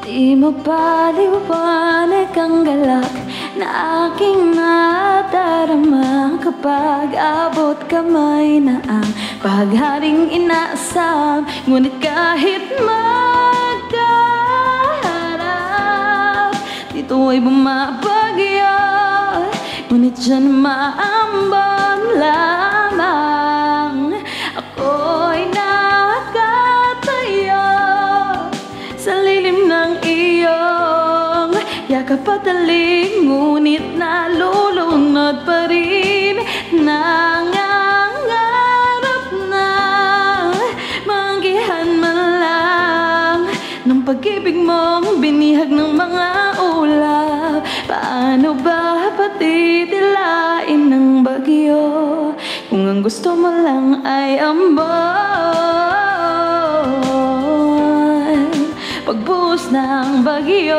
Di mapaliwanag ang galak na aking nadarama kapag abot kamay na ang pagharing inaasam. Ngunit kahit magkaharap, dito ay bumabagyo, ngunit dyan maambon lamang. Ako'y nakatayo sa lilim ng iyong yakap at talim, ngunit nalulunod pa rin. Nangangarap na manggihan man lang ng pag-ibig mong binihag ng mga ulap. Paano ba patitilain ng bagyo kung ang gusto mo lang ay ambon? Pagbuhos ng bagyo,